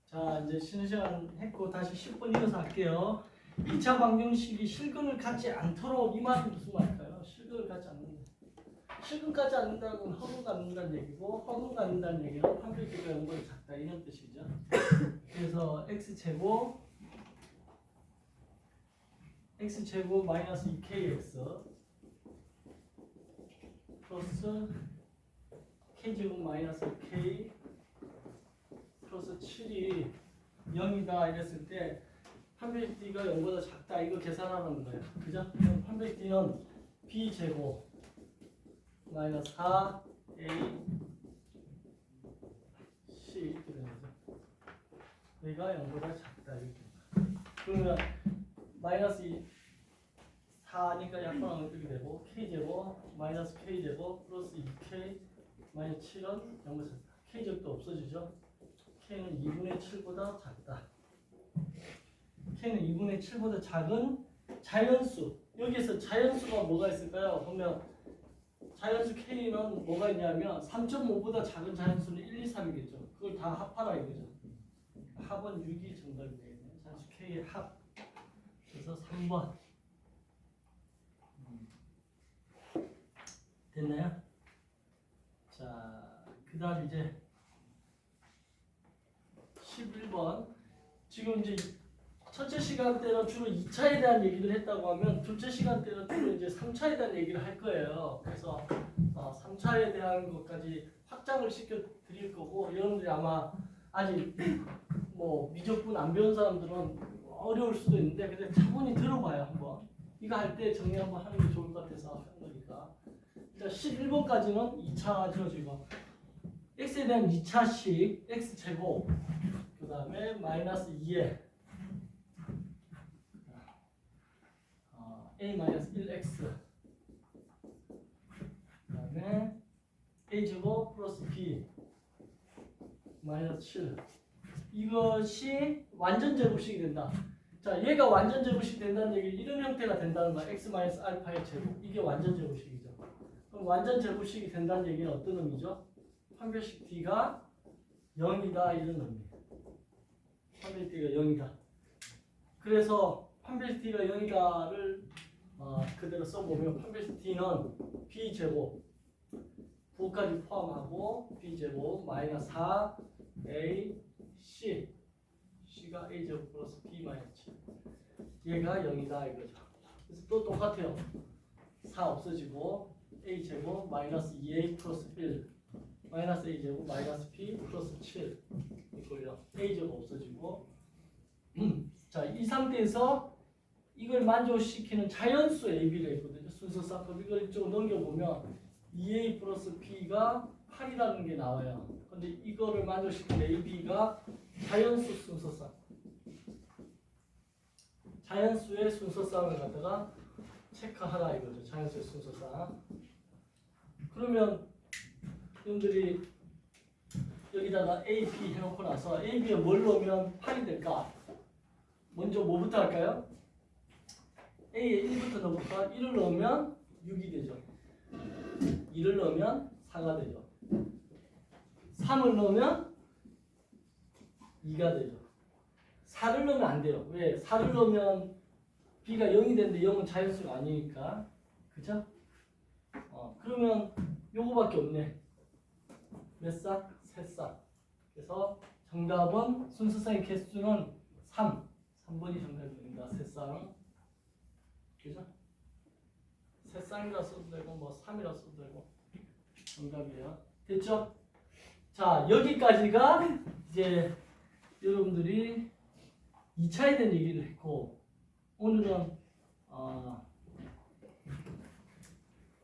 자, 이제 쉬는 시간 했고 다시 10분 이어서 할게요. 2차 방정식이 실근을 갖지 않도록 이 말은 무슨 말일까요? 실근을 갖지 않는다. 실근 갖지 않는다는 건 허근 갖는다는 얘기고 허근 갖는다는 얘기는 판별기가 0보다 작다 이런 뜻이죠. 그래서 x제곱 마이너스 2kx 플러스 k제곱 마이너스 k 플러스 7이 0이다 이랬을 때 판별D가 0보다 작다 이거 계산하는 거예요. 그죠? 그럼 판별D는 b제곱 마이너스 4a c 이렇게 되는 거죠. 얘가 0보다 작다 이렇게. 그러면 마이너스 4니까 약분하면 어떻게 되고 k제곱 마이너스 k제곱 플러스 2k 마이너스 7은 0보다 작다. k제곱도 없어지죠. k는 2분의 7보다 작다. k는 2분의 7보다 작은 자연수. 여기서 자연수가 뭐가 있을까요? 보면 자연수 k는 뭐가 있냐면 3.5보다 작은 자연수는 1, 2, 3이겠죠. 그걸 다 합하라 이거죠. 합은 6이 정답이 되겠네요. 자연수 k의 합. 그래서 3번. 됐나요? 자, 그 다음 이제 11번. 지금 이제 첫째 시간 때는 주로 2차에 대한 얘기를 했다고 하면 둘째 시간 때는 주로 이제 3차에 대한 얘기를 할 거예요. 그래서 3차에 대한 것까지 확장을 시켜 드릴 거고 여러분들이 아마 아직 뭐 미적분 안 배운 사람들은 어려울 수도 있는데 근데 차분히 들어봐요 한번. 이거 할 때 정리 한번 하는 게 좋을 것 같아서 하는 거니까. 일단 11번까지는 2차죠 지금. x에 대한 2차식 x제곱 그 다음에 마이너스 2에 a 마이너스 1x 그 다음에 a제곱 플러스 b 마이너스 7 이것이 완전 제곱식이 된다. 자, 얘가 완전 제곱식이 된다는 얘기는 이런 형태가 된다는 거야. x 마이너스 알파의 제곱 이게 완전 제곱식이죠. 그럼 완전 제곱식이 된다는 얘기는 어떤 의미죠? 판별식 d가 0이다 이런 의미예요. 판별식 d가 0이다. 그래서 판별식 d가 0이다를 그대로 써보면 판별식 d는 b제곱 9까지 포함하고 b제곱 마이너스 4a c c가 a제곱 플러스 b 마이너스 7 얘가 0이다 이거죠. 그래서 또 똑같아요. 4 없어지고 a제곱 마이너스 2a 플러스 1 마이너스 a제곱 마이너스 b 플러스 7 이걸요. a제곱 없어지고 자, 이 상태에서 이걸 만족시키는 자연수 AB가 있거든요. 순서상. 그럼 이걸 이쪽으로 넘겨보면 2A 플러스 B가 8이라는 게 나와요. 근데 이거를 만족시키는 AB가 자연수 순서상. 자연수의 순서상을 갖다가 체크하라 이거죠. 자연수의 순서상. 그러면 여러분들이 여기다가 A, B 해놓고 나서 A, B에 뭘 넣으면 8이 될까? 먼저 뭐부터 할까요? A에 1부터 넣어볼까? 1을 넣으면 6이 되죠. 2를 넣으면 4가 되죠. 3을 넣으면 2가 되죠. 4를 넣으면 안 돼요. 왜? 4를 넣으면 B가 0이 되는데 0은 자연수가 아니니까. 그쵸? 그러면 요거밖에 없네. 몇 싹? 세 싹. 그래서 정답은 순서상의 개수는 3번이 정답이 됩니다. 세 쌍. 그죠? 세 쌍이라 써도 되고 뭐 3이라 써도 되고 정답이에요. 됐죠? 자, 여기까지가 이제 여러분들이 2차에 대한 얘기를 했고 오늘은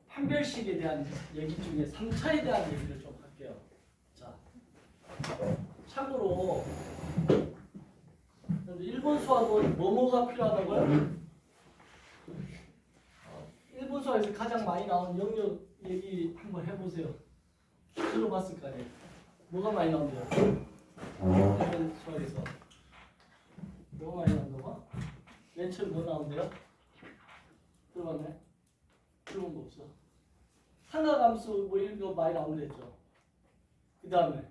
판별식에 대한 얘기 중에 3차에 대한 얘기를 좀 할게요. 자, 참고로 1번 수학은 뭐뭐가 필요하다고요? 1번 수학에서 가장 많이 나오는 영역 얘기 한번 해보세요. 들어봤을 거 아니에요. 뭐가 많이 나온대요? 1번 수학에서 뭐가 많이 나온다고? 맨 처음 뭐 나온대요? 들어봤나요? 들어본 거 없어. 상하감수 뭐 이런 거 많이 나온댔죠. 그 다음에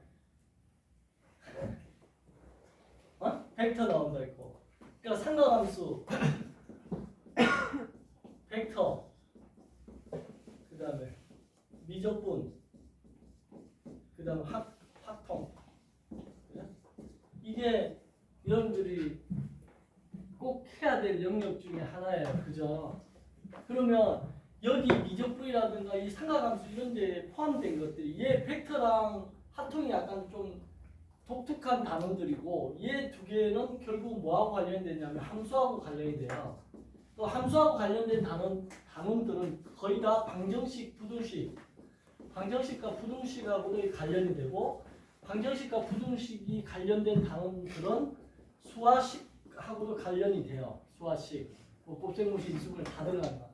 벡터 나온다 했고. 그러니까 상가함수 벡터 그 다음에 미적분 그 다음에 합통 이게 여러분들이 꼭 해야 될 영역 중에 하나예요. 그죠? 그러면 여기 미적분이라든가 이 상가함수 이런 데 포함된 것들이 얘 벡터랑 합통이 약간 좀 독특한 단어들이고 얘 두 개는 결국 뭐하고 관련되냐면 함수하고 관련이 돼요. 또 함수하고 관련된 단원들은 거의 다 방정식, 부등식, 방정식과 부등식하고도 관련이 되고 방정식과 부등식이 관련된 단원들은 수화식하고도 관련이 돼요. 수화식, 뭐 곱셈공식, 인수분해 다 들어간다.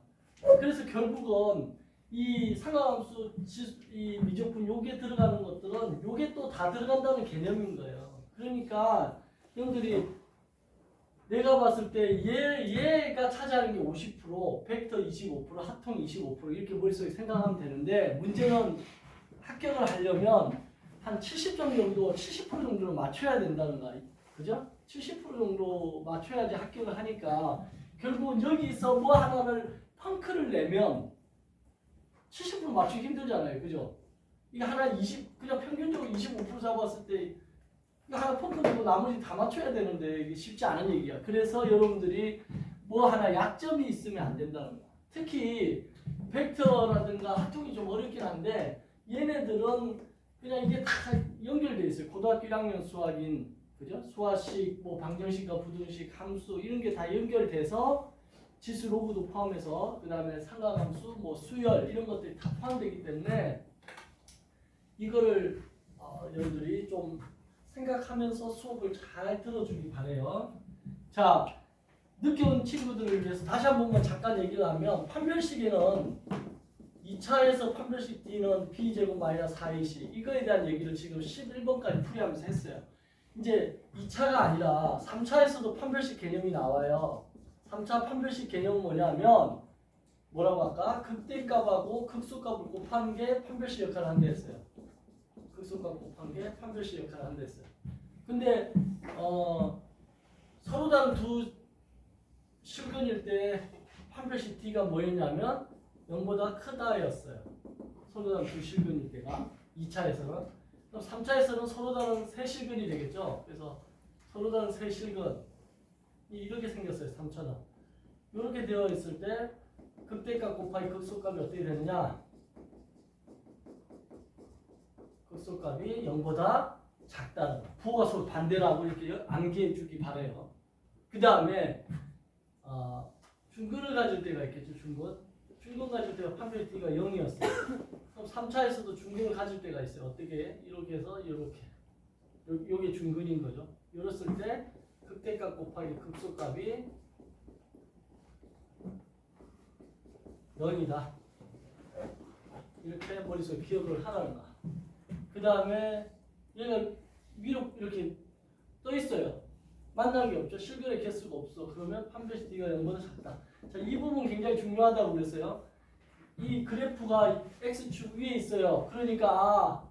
그래서 결국은 이 상하함수, 이 미적분 요게 들어가는 것들은 요게 또 다 들어간다는 개념인 거예요. 그러니까 여러분들이 내가 봤을 때 얘가 차지하는 게 50%, 벡터 25%, 합통 25% 이렇게 머릿속에 생각하면 되는데 문제는 합격을 하려면 한 70점 정도, 70% 정도를 맞춰야 된다는 거야. 그죠? 70% 정도 맞춰야지 합격을 하니까 결국은 여기서 뭐 하나를 펑크를 내면 70% 맞추기 힘들잖아요. 그죠? 이거 하나 그냥 평균적으로 25% 잡았을 때 이거 하나 펑크 내고 나머지 다 맞춰야 되는데 이게 쉽지 않은 얘기야. 그래서 여러분들이 뭐 하나 약점이 있으면 안 된다는 거야. 특히 벡터라든가 합통이 좀 어렵긴 한데 얘네들은 그냥 이게 다 연결돼 있어요. 고등학교 1학년 수학인 그죠? 수화식, 뭐 방정식과 부등식, 함수 이런 게 다 연결돼서 지수 로그도 포함해서 그 다음에 상가함수, 뭐 수열 이런 것들이 다 포함되기 때문에 이거를 여러분들이 좀 생각하면서 수업을 잘 들어주기 바래요. 자, 늦게 온 친구들을 위해서 다시 한 번만 잠깐 얘기를 하면 판별식에는 2차에서 판별식 D는 B제곱 마이너스 4AC 이거에 대한 얘기를 지금 11번까지 풀이하면서 했어요. 이제 2차가 아니라 3차에서도 판별식 개념이 나와요. 3차 판별식 개념은 뭐냐면 뭐라고 할까? 극대값하고 극소값을 곱한 게 판별식 역할을 한다 했어요. 극소값 곱한 게 판별식 역할을 한다 했어요. 근데 서로 다른 두 실근일 때 판별식 D가 뭐였냐면 0보다 크다였어요. 서로 다른 두 실근일 때가 2차에서는. 그럼 3차에서는 서로 다른 세 실근이 되겠죠. 그래서 서로 다른 세 실근 이렇게 생겼어요. 3차는. 이렇게 되어 있을 때 극대값 곱하기 극소값이 어떻게 되느냐? 극소값이 0보다 작다는 거. 부호가 서로 반대라고 이렇게 암기해 주기 바래요. 그 다음에 중근을 가질 때가 있겠죠. 중근 가질 때가 판별 D가 0이었어요. 그럼 3차에서도 중근을 가질 때가 있어요. 어떻게? 이렇게 해서 이렇게. 요게 중근인 거죠. 이랬을 때 극대값 곱하기 극소값이 0이다. 이렇게 머릿속에 기억을 하라는 거야. 그 다음에 얘가 위로 이렇게 떠 있어요. 만나는 게 없죠. 실근의 개수가 없어. 그러면 판별식 D가 0보다 작다. 자, 이 부분 굉장히 중요하다고 그랬어요. 이 그래프가 X축 위에 있어요. 그러니까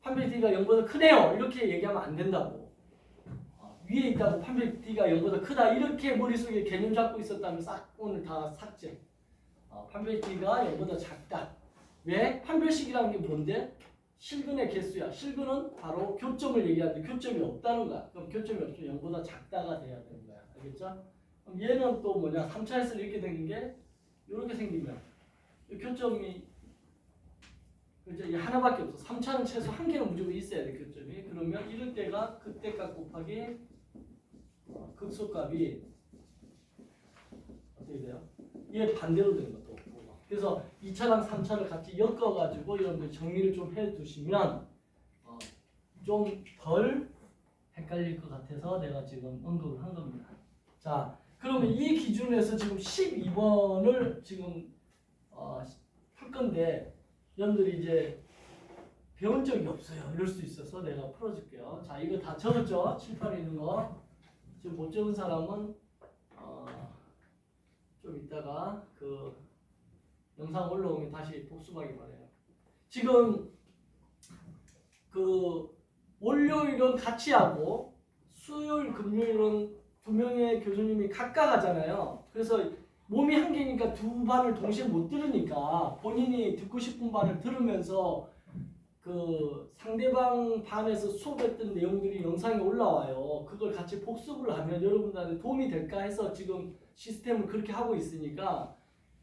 판별식 D가 0보다 크네요. 이렇게 얘기하면 안 된다고. 위에 있다고 판별식 D가 0보다 크다. 이렇게 머릿속에 개념 잡고 있었다면 싹 오늘 다 삭제. 판별식 D가 0보다 작다. 왜? 판별식이라는 게 뭔데? 실근의 개수야. 실근은 바로 교점을 얘기하는데 교점이 없다는 거야. 그럼 교점이 없으면 0보다 작다가 돼야 되는 거야. 알겠죠? 그럼 얘는 또 뭐냐? 3차에서 이렇게 생긴 게 이렇게 생기면 교점이 이제 하나밖에 없어. 3차는 최소 한 개는 무조건 있어야 돼. 교점이. 그러면 이럴 때가 극대값 곱하기 극소값이 어떻게 돼요? 얘 반대로 되는 것도 없고. 그래서 2차랑 3차를 같이 엮어가지고 여러분들 정리를 좀 해두시면 좀 덜 헷갈릴 것 같아서 내가 지금 언급을 한 겁니다. 자, 그러면 이 기준에서 지금 12번을 지금 풀 건데 여러분들이 이제 배운 적이 없어요. 이럴 수 있어서 내가 풀어줄게요. 자, 이거 다 적었죠? 칠판에 있는 거. 지금 못 적은 사람은 좀 이따가 그 영상 올라오면 다시 복습하기 바래요. 지금 그 월요일은 같이 하고 수요일, 금요일은 두 명의 교수님이 각각 하잖아요. 그래서 몸이 한 개니까 두 반을 동시에 못 들으니까 본인이 듣고 싶은 반을 들으면서 그 상대방 반에서 수업했던 내용들이 영상에 올라와요. 그걸 같이 복습을 하면 여러분들한테 도움이 될까 해서 지금 시스템을 그렇게 하고 있으니까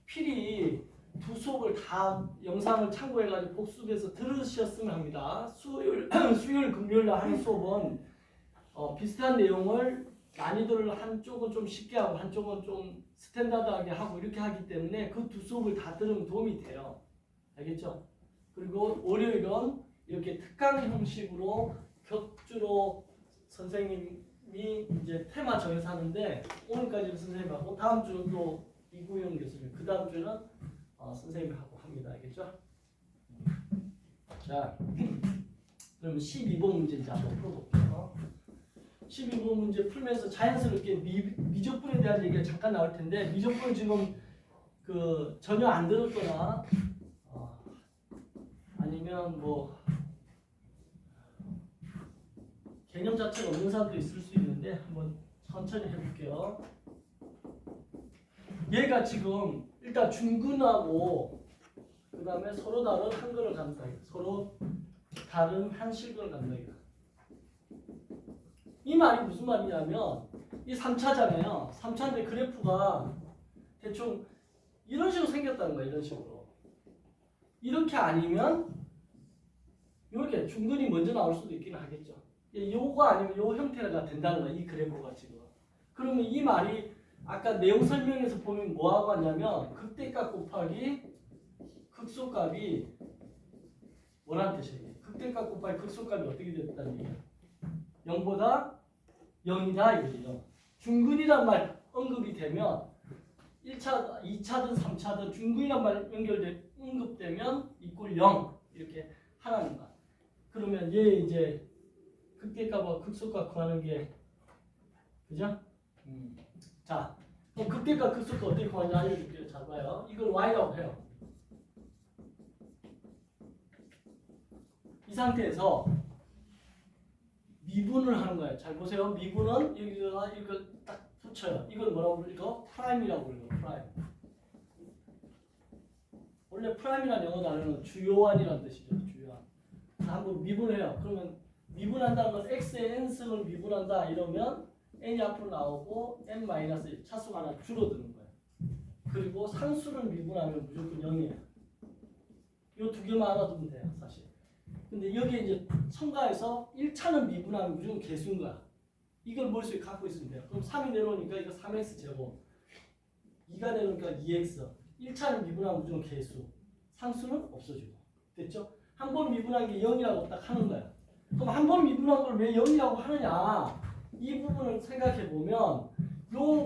필히 두 수업을 다 영상을 참고해가지고 복습해서 들으셨으면 합니다. 수요일, 금요일 날 하는 수업은 비슷한 내용을 난이도를 한쪽은 좀 쉽게 하고 한쪽은 좀 스탠다드하게 하고 이렇게 하기 때문에 그 두 수업을 다 들으면 도움이 돼요. 알겠죠? 그리고 월요일은 이렇게 특강 형식으로 격주로 선생님이 이제 테마 정해서 하는데 오늘까지는 선생님하고 다음 주는 또 이구영 교수님, 그 다음 주는 선생님하고 합니다. 알겠죠? 자, 그럼 12번 문제 이제 한번 풀어볼게요. 12번 문제 풀면서 자연스럽게 미적분에 대한 얘기가 잠깐 나올 텐데 미적분 지금 그 전혀 안 들었거나 아니면 뭐 개념 자체가 없는 사람도 있을 수 있는데 한번 천천히 해볼게요. 얘가 지금 일단 중근하고 그 다음에 서로 다른 한글을 간다. 서로 다른 한실근을 간다. 이 말이 무슨 말이냐면 이 3차잖아요. 3차인데 그래프가 대충 이런 식으로 생겼다는 거야. 이런 식으로. 이렇게 아니면 이렇게 중근이 먼저 나올 수도 있긴 하겠죠. 요거 아니면 요 형태가 된다는 거야. 이 그래프가 지금. 그러면 이 말이 아까 내용 설명에서 보면 뭐하고 하냐면 극대값 곱하기 극소값이 뭐라는 뜻이에요? 극대값 곱하기 극소값이 어떻게 됐다는 얘기야? 0보다 0이다 이거죠. 중근이란 말 언급이 되면 1차, 2차든 3차든 중근이란 말 언급되면 이꼴 0 이렇게 하라는 거야. 그러면 얘 이제 극대값과 극소값 구하는 게 그죠? 자, 그럼 극대값 극소값 어떻게 구하냐 알려줄게요. 잘 봐요. 이걸 y라고 해요. 이 상태에서 미분을 하는 거예요. 잘 보세요. 미분은 여기다가 이걸 딱 붙여요. 이걸 뭐라고 부르죠? 프라임이라고 불러요. 프라임. 원래 프라임이라는 영어 단어는 주요한이라는 뜻이죠. 주요한. 한번 미분해요. 그러면 미분한다는 건 x의 n승을 미분한다 이러면 n이 앞으로 나오고 n-1 차수가 하나 줄어드는 거예요. 그리고 상수를 미분하면 무조건 0이에요. 이 두 개만 알아두면 돼요. 사실. 근데 여기에 이제 첨가해서 1차는 미분하면 무조건 개수인 거야. 이걸 머릿속에 갖고 있으면 돼요. 그럼 3이 내려오니까 이거 3x 제곱, 2가 내려오니까 2x. 1차는 미분하면 무조건 개수, 상수는 없어지고. 됐죠? 한 번 미분한 게 0이라고 딱 하는 거야. 그럼 한 번 미분한 걸 왜 0이라고 하느냐? 이 부분을 생각해 보면 요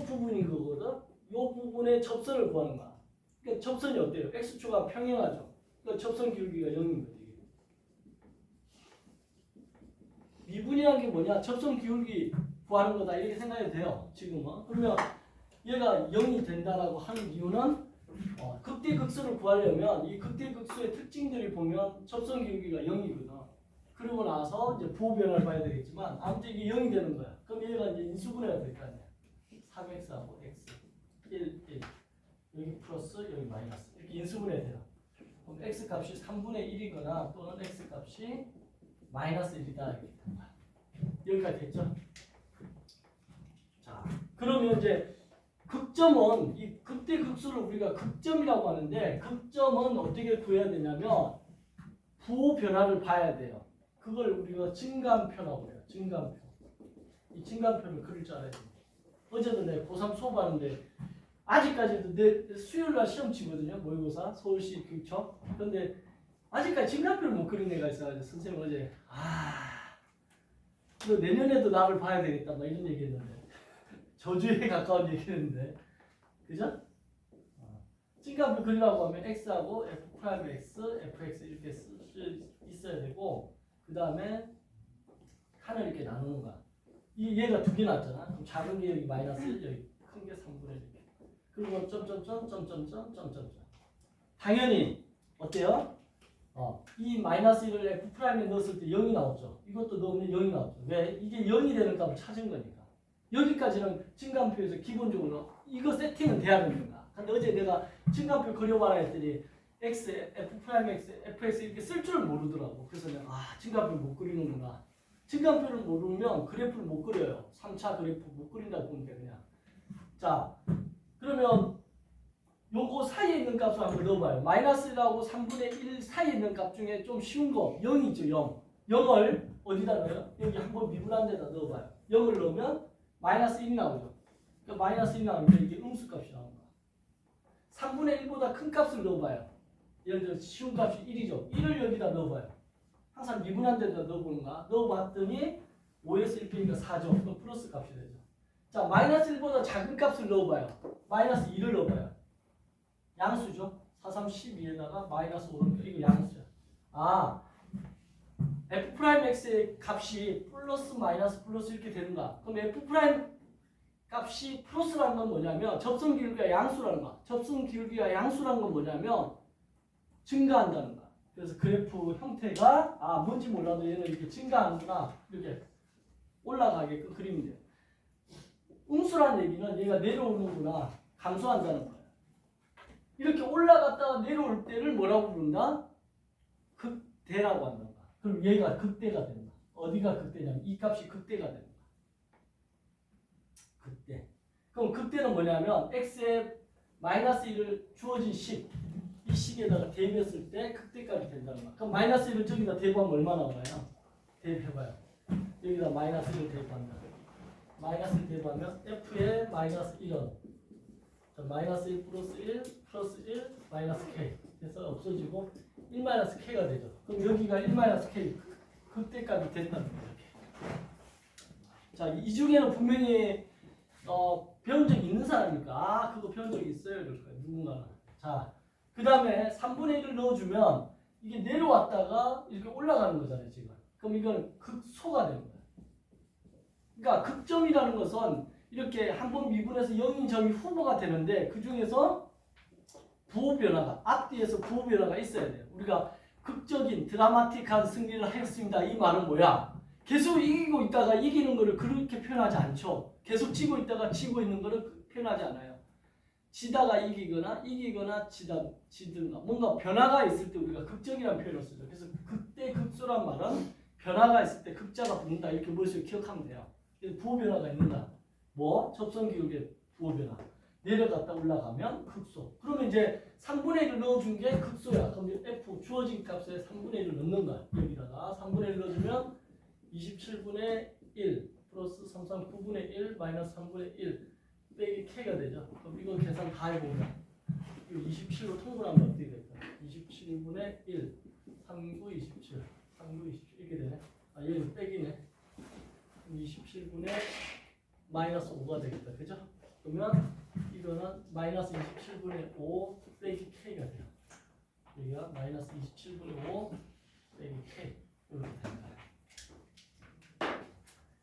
부분인 거거든. 요 부분의 접선을 구하는 거야. 그러니까 접선이 어때요? x축과 평행하죠. 그러니까 접선 기울기가 0인 거지. 미분이라는 게 뭐냐? 접선 기울기 구하는 거다 이렇게 생각해도 돼요. 지금은. 그러면 얘가 0이 된다라고 하는 이유는 극대극소를 구하려면 이 극대극소의 특징들이 보면 접선 기울기가 0이거든. 그러고 나서 이제 부호 변화를 봐야 되겠지만 아무튼 이게 0이 되는 거야. 그럼 얘가 이제 인수분해가 될 거 아니야. 3x하고 x 1, 1 여기 플러스 여기 마이너스 이렇게 인수분해 돼요. 그럼 x 값이 3분의 1이거나 또는 x 값이 마이너스 1이다 이렇게 된 거야. 여기까지 됐죠? 자, 그러면 이제 극점은 이 극대극소를 우리가 극점이라고 하는데 극점은 어떻게 구해야 되냐면 부호 변화를 봐야 돼요. 그걸 우리가 증감표라고 해요. 증감표. 이 증감표를 그릴 줄 알아야 돼요. 어제도 내가 고3 수업하는데 아직까지도 내 수요일날 시험 치거든요. 모의고사 서울시 교육청. 그런데 아직까지 증감표를 못 그린 애가 있어가지고 선생님 어제 너 내년에도 나를 봐야 되겠다 막 이런 얘기했는데 저주에 가까운 얘기했는데 그죠? 증감표 그리라고 하면 x하고 f'x, fx 이렇게 쓸 수 있어야 되고 그 다음에 칸을 이렇게 나누는 거야. 얘가 두 개 났잖아. 그럼 작은 게 여기 마이너스 1, 여기 큰 게 3분의 1. 그리고 점점점. 당연히 어때요? 이 마이너스 1을 F'에 넣었을 때 0이 나오죠. 이것도 넣으면 0이 나오죠. 왜? 이게 0이 되는 값을 찾은 거니까. 여기까지는 증감표에서 기본적으로 이거 세팅은 돼야 됩니다. 근데 어제 내가 증감표 그려봐라 했더니 X, F'X, Fx 이렇게 쓸 줄 모르더라고. 그래서 내가 증감표 못 그리는구나. 증감표를 모르면 그래프를 못 그려요. 3차 그래프 못 그린다고 보면 돼 그냥. 자, 그러면 요거 사이에 있는 값을 한번 넣어봐요. 마이너스라고 3분의 1 사이에 있는 값 중에 좀 쉬운 거 0이죠. 0. 0을 어디다 넣어요? 여기 한번 미분한 데다 넣어봐요. 0을 넣으면 마이너스 1이 나오죠. 그러니까 마이너스 1이 나오니까 이게 음수값이 나온 거야. 3분의 1보다 큰 값을 넣어봐요. 예를 들어 쉬운 값이 1이죠. 1을 여기다 넣어봐요. 항상 미분한 데다 넣어보는 거야. 넣어봤더니 5에서 1 빼니까 4죠. 그럼 플러스 값이 되죠. 자, 마이너스 1보다 작은 값을 넣어봐요. 마이너스 2를 넣어봐요. 양수죠. 4, 3, 12에다가 마이너스 5는 이거 양수야. F'X의 값이 플러스 마이너스 플러스 이렇게 되는가? 그럼 F' 값이 플러스라는 건 뭐냐면 접선 기울기가 양수라는 거야. 접선 기울기가 양수라는 건 뭐냐면 증가한다는 거야. 그래서 그래프 형태가 뭔지 몰라도 얘는 이렇게 증가하는구나. 이렇게 올라가게끔 그리면 돼요. 음수라는 얘기는 얘가 내려오는구나. 감소한다는 거예요. 이렇게 올라갔다가 내려올 때를 뭐라고 부른다? 극대라고 한다. 그럼 얘가 극대가 된다. 어디가 극대냐면 이 값이 극대가 된다. 극대. 그럼 극대는 뭐냐면 x에 마이너스 1을 주어진 10, 이 식에다가 대입했을 때 극대값이 된다는 거야. 그럼 마이너스 1을 저기다 대입하면 얼마 나와요? 대입해봐요. 여기다 마이너스 1을 대입한다. 마이너스 1 대입하면 f의 마이너스 1은 마이너스 1 플러스 1 플러스 1 마이너스 k 해서 없어지고 1 마이너스 k가 되죠. 그럼 여기가 1 마이너스 k 극대값이 된다는 거예요. 자, 이 중에는 분명히 배운 적이 있는 사람이니까 그거 배운 적이 있어요. 이럴 거예요. 누군가는. 자, 그 다음에 3분의 1을 넣어주면 이게 내려왔다가 이렇게 올라가는 거잖아요. 지금. 그럼 이거는 극소가 되는 거예요. 그러니까 극점이라는 것은 이렇게 한번 미분해서 0인 점이 후보가 되는데 그 중에서 부호 변화가 앞뒤에서 부호 변화가 있어야 돼요. 우리가 극적인 드라마틱한 승리를 하였습니다. 이 말은 뭐야? 계속 이기고 있다가 이기는 거를 그렇게 표현하지 않죠. 계속 지고 있다가 지고 있는 거를 표현하지 않아요. 지다가 이기거나 지든가 뭔가 변화가 있을 때 우리가 극적이라는 표현을 쓰죠. 그래서 극대 극소란 말은 변화가 있을 때 극자가 붙는다 이렇게 머릿속에 기억하면 돼요. 부호 변화가 있는다. 뭐? 접선 기울기의 부호 변화. 내려갔다 올라가면 극소. 그러면 이제 3분의 1을 넣어준 게 극소야. 그럼 F 주어진 값에 3분의 1을 넣는 거야. 여기다가 3분의 1 넣어주면 27분의 1 플러스 3, 9분의 1 마이너스 3분의 1 빼기 k가 되죠. 그럼 이거 계산 다 해보면 이거 27로 통분하면 어떻게 될까? 27분의 1 39, 27 39, 27 이렇게 되네. 얘는 빼기네. 27분의 마이너스 5가 되겠다. 그죠? 그러면 이거는 마이너스 27분의 5 빼기 k가 돼요. 여기가 마이너스 27분의 5 빼기 k 이렇게 됩니다.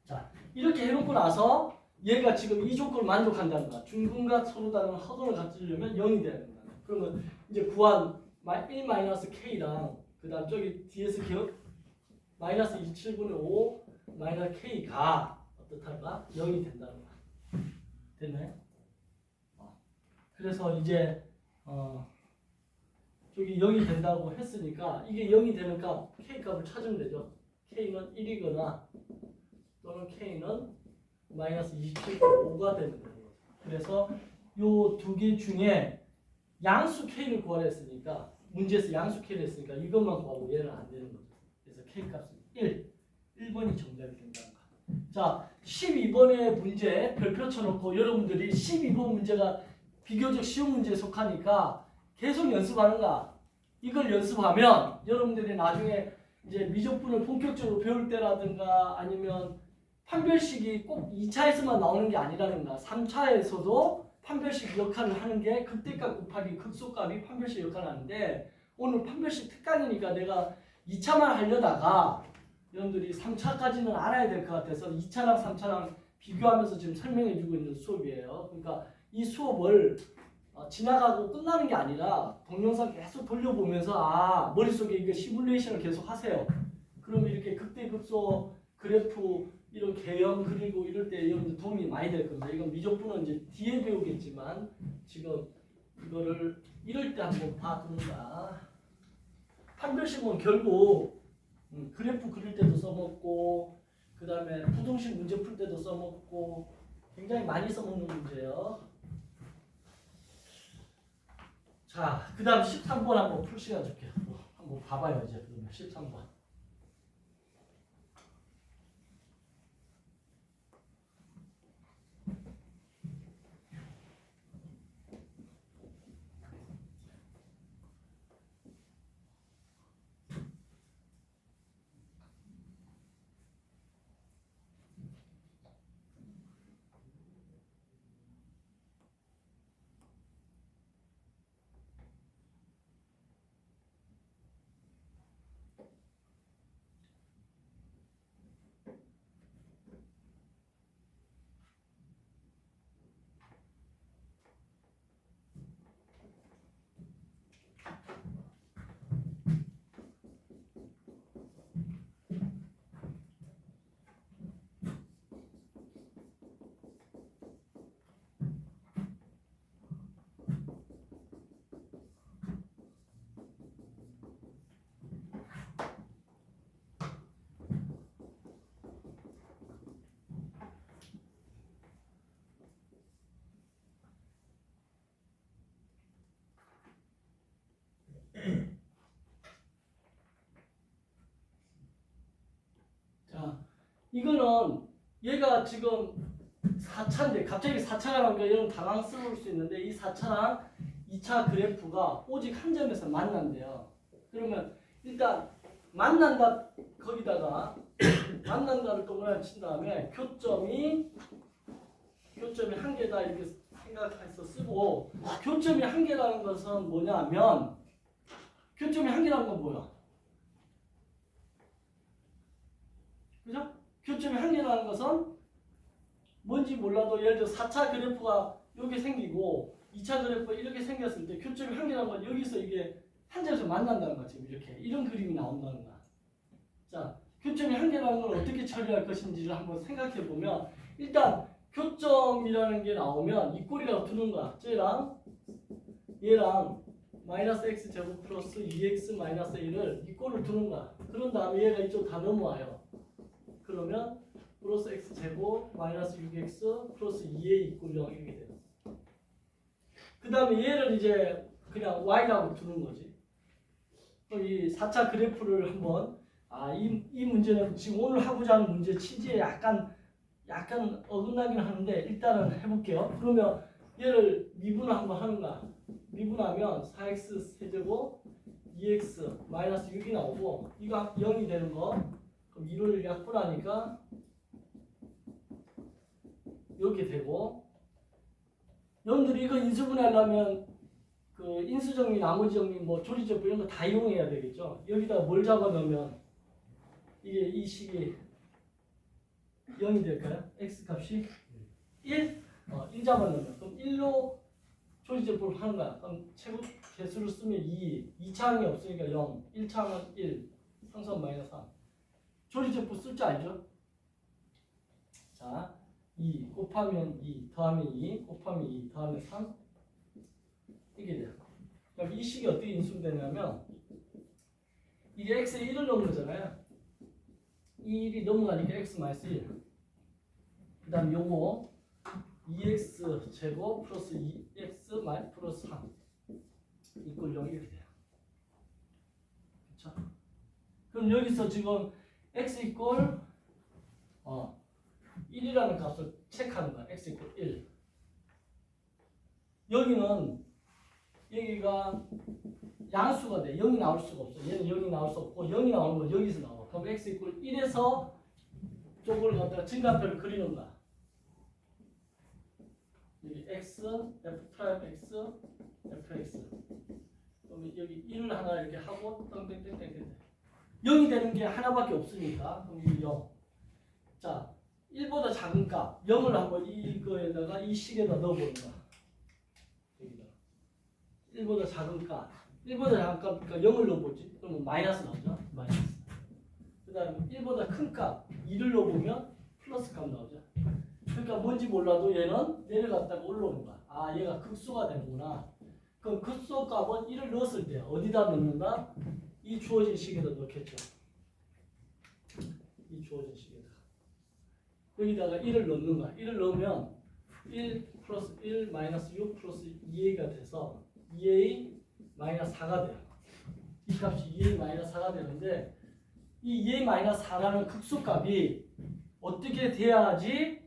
자, 이렇게 해놓고 나서 얘가 지금 이 조건을 만족한다는 거야. 중근과 서로 다른 허근을 갖추려면 0이 돼야 된다. 그러면 이제 구한 1-k랑 그 다음 저기 뒤에서 기억 마이너스 27분의 5 마이너스 k가 어떻할까? 0이 된다는 거야. 됐나요? 그래서 이제 저기 0이 된다고 했으니까 이게 0이 되는 값 k값을 찾으면 되죠. k는 1이거나 또는 k는 마이너스 27.5가 되는 거예요. 그래서 요 두 개 중에 양수 k를 구하려 했으니까 문제에서 양수 k를 했으니까 이것만 구하고 얘는 안 되는 거죠. 그래서 k 값은 1번이 정답이 된다는 거. 자, 12번의 문제 별표 쳐놓고 여러분들이 12번 문제가 비교적 쉬운 문제에 속하니까 계속 연습하는가? 이걸 연습하면 여러분들이 나중에 이제 미적분을 본격적으로 배울 때라든가 아니면 판별식이 꼭 2차에서만 나오는 게 아니라는 거야. 3차에서도 판별식 역할을 하는 게 극대값 곱하기 극소값이 판별식 역할을 하는데 오늘 판별식 특강이니까 내가 2차만 하려다가 여러분들이 3차까지는 알아야 될 것 같아서 2차랑 3차랑 비교하면서 지금 설명해 주고 있는 수업이에요. 그러니까 이 수업을 지나가고 끝나는 게 아니라 동영상 계속 돌려보면서 머릿속에 이거 시뮬레이션을 계속 하세요. 그러면 이렇게 극대극소 그래프 이런 개형 그리고 이럴 때 이런 도움이 많이 될 겁니다. 이건 미적분은 이제 뒤에 배우겠지만 지금 이거를 이럴 때 한번 봐두는가. 판별식은 결국 그래프 그릴 때도 써먹고 그 다음에 부등식 문제 풀 때도 써먹고 굉장히 많이 써먹는 문제예요. 자, 그 다음 13번 한번 풀 시간 줄게요. 한번 봐봐요 이제 그러면 13번. 자, 이거는 얘가 지금 4차인데 갑자기 4차가 나오니까 이런 당황스러울 수 있는데 이 4차랑 2차 그래프가 오직 한 점에서 만난대요. 그러면 일단 만난다 거기다가 만난다를 동그라미 친 다음에 교점이 한 개다 이렇게 생각해서 쓰고 교점이 한 개라는 것은 뭐냐면 교점이 한 개라는 건 뭐야? 그죠? 교점이 한 개라는 것은 뭔지 몰라도 예를 들어 4차 그래프가 이렇게 생기고 2차 그래프가 이렇게 생겼을 때 교점이 한 개라는 건 여기서 이게 한 점에서 만난다는 거지. 이렇게 이런 그림이 나온다는 거야. 자, 교점이 한 개라는 걸 어떻게 처리할 것인지를 한번 생각해 보면 일단 교점이라는 게 나오면 이 꼴이라고 두는 거야. 얘랑 마이너스 x 제곱 플러스 2x 마이너스 1을 이 꼴을 두는 거야. 그런 다음에 얘가 이쪽 다 넘어와요. 그러면 플러스 x 제곱 마이너스 6x 플러스 2a 이꼴 0 이렇게 돼요. 그 다음에 얘를 이제 그냥 y라고 두는 거지. 이 4차 그래프를 한번 이 문제는 지금 오늘 하고자 하는 문제 취지에 약간 어긋나긴 하는데 일단은 해볼게요. 그러면 얘를 미분을 한번 하는가? 미분하면 4x 세제곱 2x 마이너스 6이 나오고 이거 0이 되는 거 그럼 1을 약분하니까 이렇게 되고 여러분들이 이거 인수분해하려면 그 인수정리, 나머지 정리, 뭐 조리제곱 이런 거 다 이용해야 되겠죠. 여기다 뭘 잡아넣으면 이게 이 식이 0이 될까요? x 값이 1? 1 잡아넣으면 그럼 1로 조리제곱을 하는 거야. 그럼 최고 개수를 쓰면 2, 2차항이 없으니까 0, 1차항은 1, 상수는 마이너스 3. 조리제곱 쓸 줄 알죠? 자, 2 곱하면 2 더하면 2 곱하면 2 더하면 3 이게 돼요. 그럼 이 식이 어떻게 인수되냐면 이게 x에 1을 넣은 거잖아요. 이 1이 넘어가니까 x 마이너스 1. 그 다음 요거 2x 제곱 플러스 2x 플러스 3 이꼴 0 이렇게 돼요. 그렇죠? 그럼 여기서 지금 x 이꼴 1이라는 값을 체크하는 거야. x 이꼴 1. 여기가 양수가 돼. 0이 나올 수가 없어. 얘는 0이 나올 수 없고 0이 나오는 건 여기서 나와. 그럼 x 이꼴 1에서 쪽을 갖다가 증가표를 그리는 거야. 여기 x, f 프라임 x, fx. 그러면 여기 1을 하나 이렇게 하고 땡땡땡땡땡. 0이 되는 게 하나밖에 없으니까 그럼 이 0. 자, 1보다 작은 값 0을 한번 이거에다가 이 식에다 넣어보는 거야. 여기다. 1보다 작은 값. 1보다 작은 값이니까 0을 넣어보지. 그러면 마이너스 나오죠. 마이너스. 그 다음에 1보다 큰 값 2를 넣어보면 플러스 값 나오죠. 그러니까 뭔지 몰라도 얘는 내려갔다가 올라오는 거야. 아, 얘가 극소가 되는구나. 그럼 극소 값은 1을 넣었을 때 어디다 넣는다? 이 주어진 식에다 넣겠죠. 이 주어진 식에다. 여기다가 1을 넣는 거야. 1을 넣으면 1 플러스 1 마이너스 6 플러스 2a가 돼서 2a 마이너스 4가 돼요. 이 값이 2a 마이너스 4가 되는데 이 2a 마이너스 4라는 극소값이 어떻게 돼야지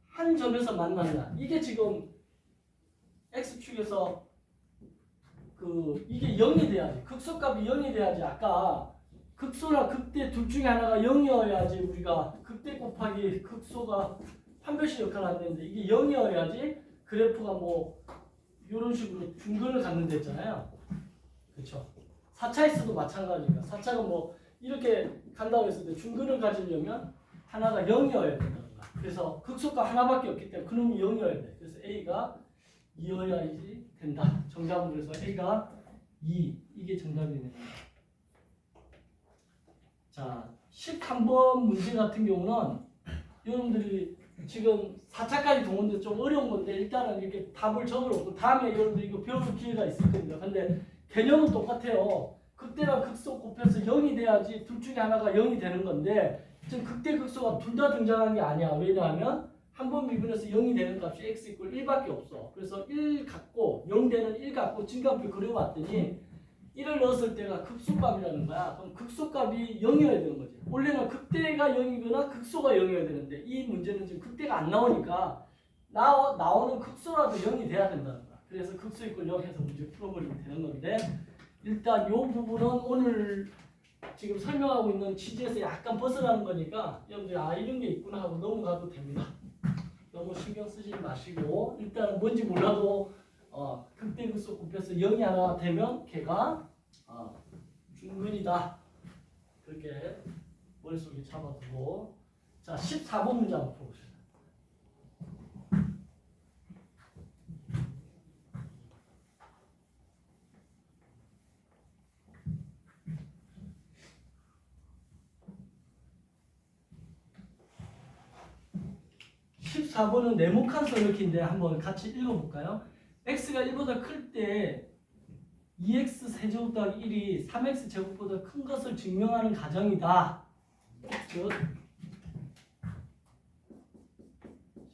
한 점에서 만나냐. 이게 지금 x축에서 이게 0이 돼야지. 극소값이 0이 돼야지. 아까 극소나 극대 둘 중에 하나가 0이어야지 우리가 극대 곱하기 극소가 판별식 역할을 하는데 이게 0이어야지 그래프가 뭐 이런 식으로 중근을 갖는 데 있잖아요. 그렇죠? 4차에서도 마찬가지니까 4차가 뭐 이렇게 간다고 했을 때 중근을 가지려면 하나가 0이어야 된다는 거야. 그래서 극소값 하나밖에 없기 때문에 그놈이 0이어야 돼. 그래서 A가 2여야지 된다. 정답은 그래서 A가 2. 이게 정답이 되는 거야. 자, 13번 문제 같은 경우는 여러분들이 지금 4차까지 동원돼 좀 어려운 건데 일단은 이렇게 답을 적어놓고 다음에 여러분들 이거 배울 기회가 있을 겁니다. 근데 개념은 똑같아요. 극대랑 극소 곱해서 0이 돼야지 둘 중에 하나가 0이 되는 건데 지금 극대 극소가 둘 다 등장한 게 아니야. 왜냐하면 한 번 미분해서 0이 되는 값이 x 이퀄 1밖에 없어. 그래서 1 갖고 0 되는 1 갖고 증가표 그려봤더니 1을 넣었을 때가 극소값이라는 거야. 그럼 극소값이 0이어야 되는 거지. 원래는 극대가 0이거나 극소가 0이어야 되는데 이 문제는 지금 극대가 안 나오니까 나오는 극소라도 0이 돼야 된다는 거야. 그래서 극소 이퀄 0 해서 문제 풀어버리면 되는 건데 일단 이 부분은 오늘 지금 설명하고 있는 취지에서 약간 벗어나는 거니까 여러분들이 이런 게 있구나 하고 넘어가도 됩니다. 너무 신경 쓰지 마시고 일단 뭔지 몰라도 극대 극소 곱해서 0이 하나 되면 걔가 중근이다. 그렇게 머릿속에 잡아두고 자 14번 문제 한번 풀어보시죠. 14번은 네모칸 서넣기인데 한번 같이 읽어볼까요? x가 1보다 클 때 2x 세제곱 더하기 1이 3x 제곱보다 큰 것을 증명하는 가정이다. 즉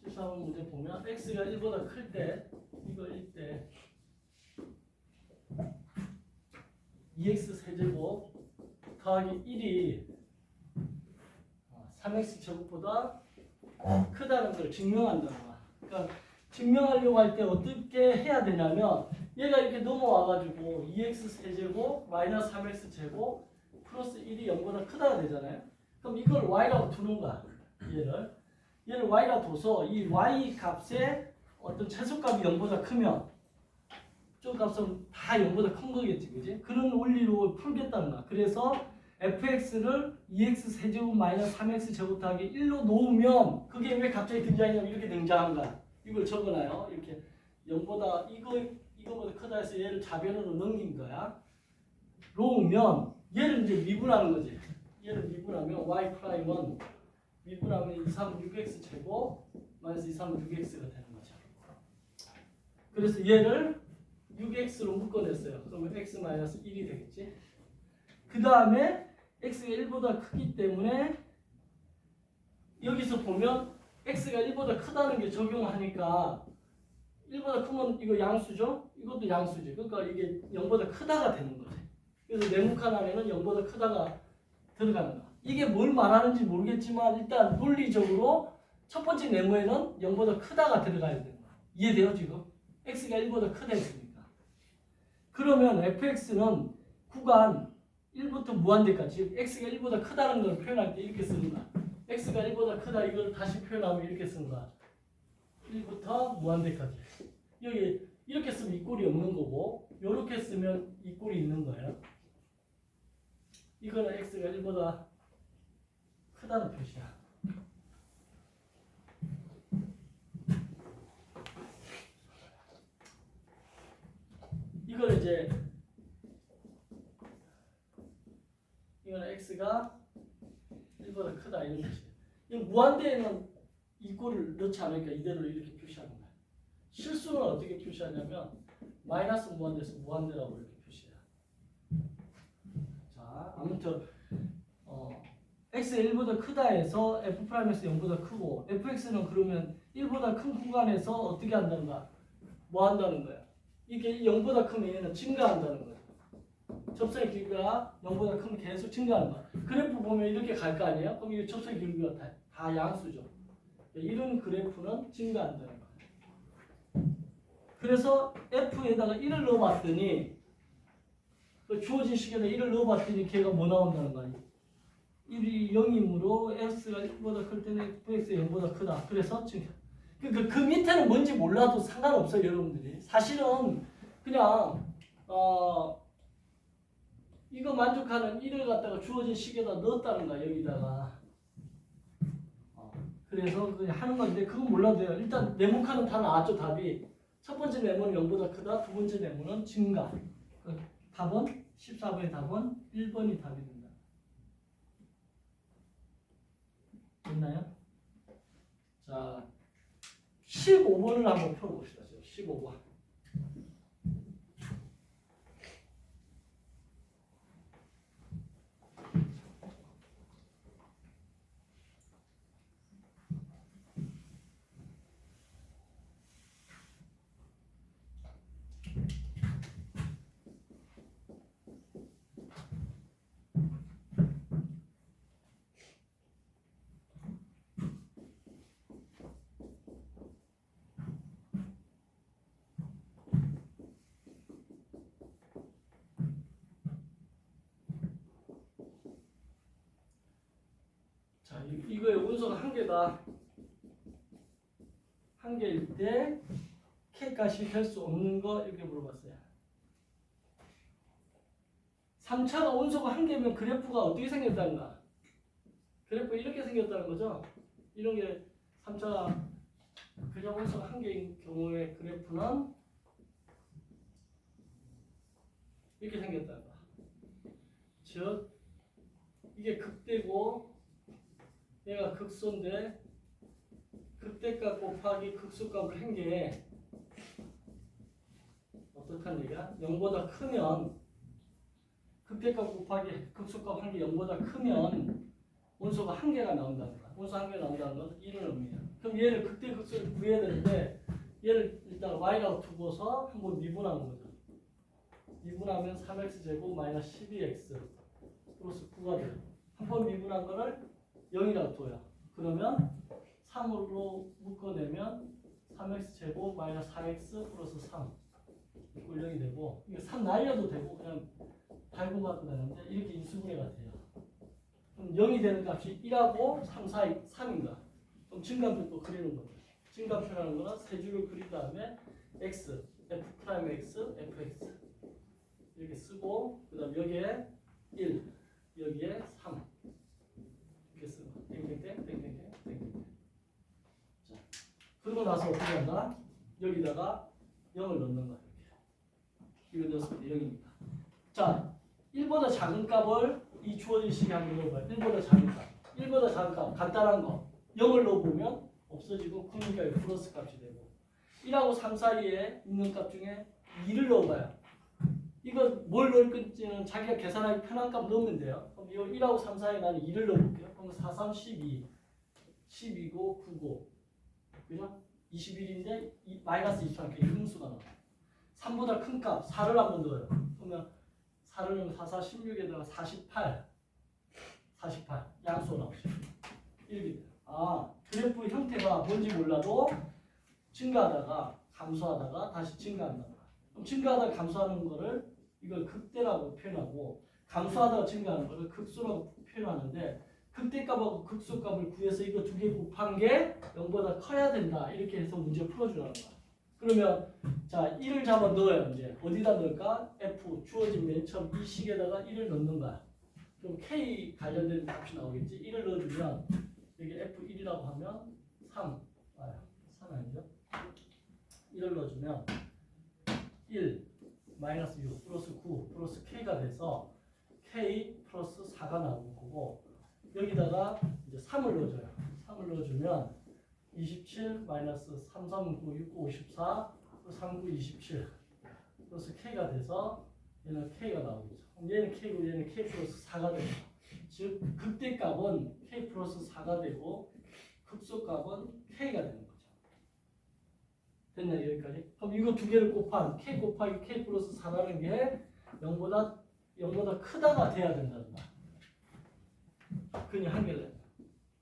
14번 문제 보면 x가 1보다 클 때 이거 1때 2x 세제곱 더하기 1이 3x 제곱보다 크다는 걸 증명한다는 거야. 그러니까 증명하려고 할 때 어떻게 해야 되냐면 얘가 이렇게 넘어와가지고 2x 세제곱 마이너스 3x 제곱 플러스 1이 0보다 크다가 되잖아요. 그럼 이걸 y라고 두는 거야. 얘를 y라고 둬서 이 y 값의 어떤 최소값이 0보다 크면 저 값은 다 0보다 큰 거겠지, 그지? 그런 원리로 풀겠다는 거야. 그래서 fx를 2x 세제곱 마이너스 3x 제곱 더하기 1로 놓으면 그게 왜 갑자기 등장했냐면 이렇게 등장한 거야. 이걸 적어놔요. 이렇게 0보다 이거보다 크다 해서 얘를 좌변으로 넘긴 거야. 놓으면 얘를 이제 미분하는 거지. 얘를 미분하면 y 프라임은 미분하면 2, 3, 6x 제곱 마이너스 2, 3, 6x가 되는 거죠. 그래서 얘를 6x로 묶어냈어요. 그러면 x 마이너스 1이 되겠지. 그 다음에 x가 1보다 크기 때문에 여기서 보면 x가 1보다 크다는 게 적용하니까 1보다 크면 이거 양수죠? 이것도 양수지. 그러니까 이게 0보다 크다가 되는 거지. 그래서 네모칸 안에는 0보다 크다가 들어가는 거야. 이게 뭘 말하는지 모르겠지만 일단 논리적으로 첫 번째 네모에는 0보다 크다가 들어가야 되는 거야. 이해돼요 지금? x가 1보다 크다 했으니까. 그러면 fx는 구간 1부터 무한대까지 즉 x가 1보다 크다는 걸 표현할 때 이렇게 쓰는 거야. x가 1보다 크다 이걸 다시 표현하면 이렇게 쓰는 거야. 1부터 무한대까지. 여기 이렇게 쓰면 이 꼴이 없는 거고 이렇게 쓰면 이 꼴이 있는 거예요. 이거는 x가 1보다 크다는 표시야. 이걸 이제 이거는 x가 1보다 크다 이런 뜻이에요. 이 무한대에는 이 꼴을 넣지 않으니까 이대로 이렇게 표시하는 거야. 실수는 어떻게 표시하냐면 마이너스 무한대에서 무한대라고 이렇게 표시해요. 자, 아무튼 x가 1보다 크다 해서 f'에서 0보다 크고 fx는 그러면 1보다 큰 구간에서 어떻게 한다는가? 뭐 한다는 거야? 이게 0보다 크면 얘는 증가한다는 거야. 접선의 길이가 0보다 크면 계속 증가하는 거야. 그래프 보면 이렇게 갈 거 아니에요? 그럼 이 접선의 길이가 다 양수죠. 이런 그래프는 증가한다는 거야. 그래서 f에다가 1을 넣어봤더니 그 주어진 시간에 1을 넣어봤더니 걔가 뭐 나온다는 거야? 1이 0이므로 x가 1보다 클 때는 fx가 0보다 크다. 그래서 지금 그 밑에는 뭔지 몰라도 상관없어요, 여러분들이. 사실은 그냥 이거 만족하는 1을 갖다가 주어진 식에다 넣었다는 거야, 여기다가. 그래서 그냥 하는 건데 그건 몰라도 돼요. 일단 네모칸은 다 나왔죠, 답이. 첫 번째 네모는 0보다 크다. 두 번째 네모는 증가. 답은 14번의 답은 1번이 답이 된다. 됐나요? 자, 15번을 한번 풀어봅시다. 15번. 자, 이거의 운수가 한 개다. 한 개일 때 k값이 될 수 없는 거 이렇게 물어봤어요. 3차가 온소가 한 개면 그래프가 어떻게 생겼다는가? 그래프 이렇게 생겼다는 거죠. 이런 게 3차 그냥 온소가 한 개인 경우에 그래프는 이렇게 생겼다는 거. 즉 이게 극대고 얘가 극소인데 극대값 곱하기 극소값을 한 게 어떡한 얘기야? 0보다 크면 극대값 곱하기 극소값 한 게 0보다 크면 온소가 한 개가 나온다는 거야. 온소 한 개가 나온다는 건 1을 의미해요. 그럼 얘를 극대 극소를 구해야 되는데 얘를 일단 y라고 두고서 한번 미분하는 거죠. 미분하면 3x제곱 마이너스 12x 플러스 9가 돼요. 한 번 미분한 거를 0이라고 둬요. 그러면 3으로 묶어내면 3x제곱 마이너스 4x 플러스 3 이꼴 0이 되고 이거 3 날려도 되고 그냥 달고 가도 되는데 이렇게 인수분해가 돼요. 그럼 0이 되는 값이 1하고 3 사이 3인가? 그럼 증가표 또 그리는 거죠. 증가표라는 거는 세 줄을 그린 다음에 x, f'x, fx 이렇게 쓰고 그 다음 여기에 1, 여기에 3 이렇게 쓰고 땡땡땡 땡땡땡 땡땡땡. 자, 그러고 나서 어떻게 한다? 여기다가 0을 넣는 거야. 이렇게. 이거 넣었을 때 0이니까. 자, 1보다 작은 값을 이 주어진 식에 한번 넣어봐요. 1보다 작은 값. 1보다 작은 값. 간단한 거. 0을 넣어보면 없어지고 그러니까 플러스 값이 되고 1하고 3 사이에 있는 값 중에 2를 넣어봐요. 이거 뭘 넣을 건지는 자기가 계산하기 편한 값 넣으면 돼요. 그럼 이 1하고 3 사이에 나는 2를 넣어볼게요. 그럼 4, 3, 12. 12고 9고. 그죠? 21인데 마이너스 23 이렇게 음수가 나와요. 3보다 큰 값 4를 한번 넣어요. 그러면 4를 넣으면 4, 4, 16에다가 48. 48. 양수가 나오죠. 이렇게 돼요. 아, 그래프 형태가 뭔지 몰라도 증가하다가 감소하다가 다시 증가한다. 그럼 증가하다가 감소하는 거를 이걸 극대라고 표현하고 감소하다가 증가하는 거를 극소라고 표현하는데 극대값하고 극소값을 구해서 이거 두 개 곱한 게 0보다 커야 된다. 이렇게 해서 문제 풀어주라는 거야. 그러면 자 1을 잡아 넣어요. 이제 어디다 넣을까? F 주어진 맨 처음 이 식에다가 1을 넣는 거야. 그럼 K 관련된 값이 나오겠지. 1을 넣어주면 여기 F1이라고 하면 3 와요. 3 아니죠? 1을 넣어주면 1 마이너스 6 플러스 9 플러스 K가 돼서 K 플러스 4가 나오는 거고 여기다가 이제 3을 넣어줘요. 3을 넣어주면 27 마이너스 3, 3, 9, 6, 9, 54 3, 9, 27 플러스 K가 돼서 얘는 K가 나오죠. 얘는 K고 얘는 K 플러스 4가 됩니다. 즉 극대값은 K 플러스 4가 되고 극소값은 K가 되는 거죠. 됐냐 여기까지? 그럼 이거 두 개를 곱한 K 곱하기 K 플러스 4라는 게 0보다 크다가 돼야 된다는 말. 그냥 한결에.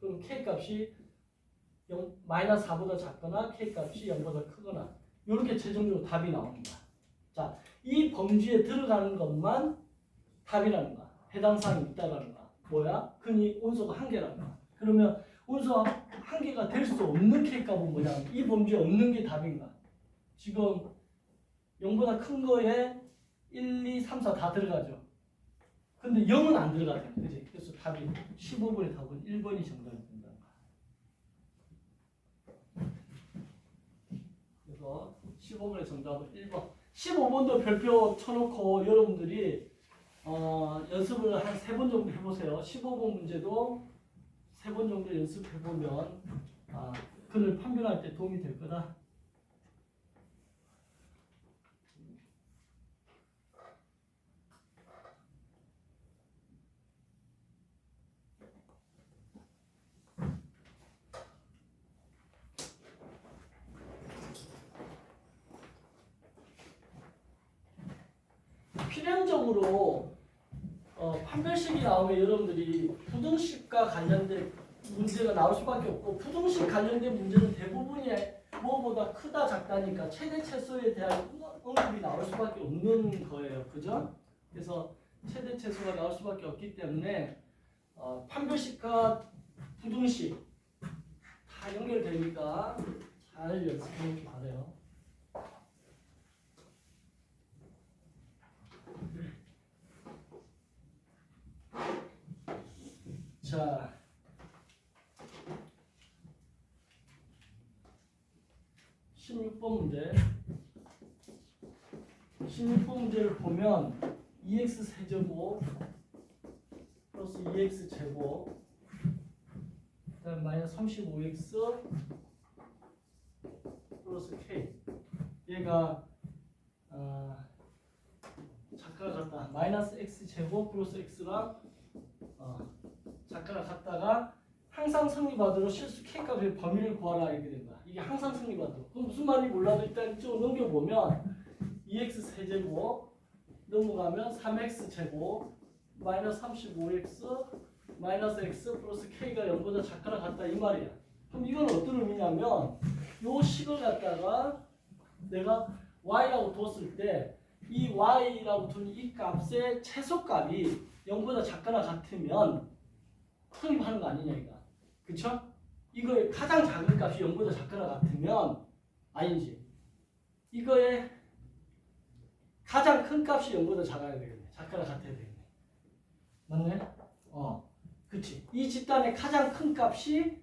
그럼 K 값이 마이너스 4보다 작거나 K 값이 0보다 크거나 이렇게 최종적으로 답이 나옵니다. 자, 이 범주에 들어가는 것만 답이라는 거야. 해당 사항이 있다라는 거야. 뭐야? 흔히 온소가 한 개라는 거야. 그러면 온소 한 개가 될 수 없는 K 값은 뭐냐? 이 범주에 없는 게 답인 거야. 지금 0보다 큰 거에 1, 2, 3, 4 다 들어가죠. 근데 0은 안 들어가잖아. 그치? 그래서 답이 15번의 답은 1번이 정답이 된다는 거야. 그래서 15번의 정답은 1번. 15번도 별표 쳐놓고 여러분들이 연습을 한 3번 정도 해보세요. 15번 문제도 3번 정도 연습해보면 그를 판별할 때 도움이 될 거다. 필연적으로 판별식이 나오면 여러분들이 부등식과 관련된 문제가 나올 수밖에 없고 부등식 관련된 문제는 대부분이 뭐보다 크다 작다니까 최대 최소에 대한 언급이 나올 수밖에 없는 거예요. 그죠? 그래서 최대 최소가 나올 수밖에 없기 때문에 판별식과 부등식 다 연결되니까 잘 연습하길 바라요. 자, 16번 문제. 16번 문제를 보면 2x 세제곱 플러스 2x 제곱 그다음 마이너스 35x 플러스 k 얘가 작가가 같다. 마이너스 x 제곱 플러스 x랑 작가가 같다가 항상 성립하도록 실수 k값의 범위를 구하라 이렇게 된 거야. 이게 항상 성립하도록. 그럼 무슨 말인지 몰라도 일단 이쪽으로 넘겨보면 2x 세제곱 넘어가면 3x 제곱 마이너스 35x 마이너스 x 플러스 k가 0보다 작거나 같다 이 말이야. 그럼 이건 어떤 의미냐면 요 식을 갖다가 내가 y라고 뒀을 때 이 y라고 둔 이 값의 최소값이 0보다 작거나 같으면 성립하는 거 아니냐 이거. 그쵸? 이거의 가장 작은 값이 0보다 작거나 같으면 아니지. 이거의 가장 큰 값이 0보다 작아야 되겠네. 작거나 같아야 되겠네. 맞네? 그치. 이 집단의 가장 큰 값이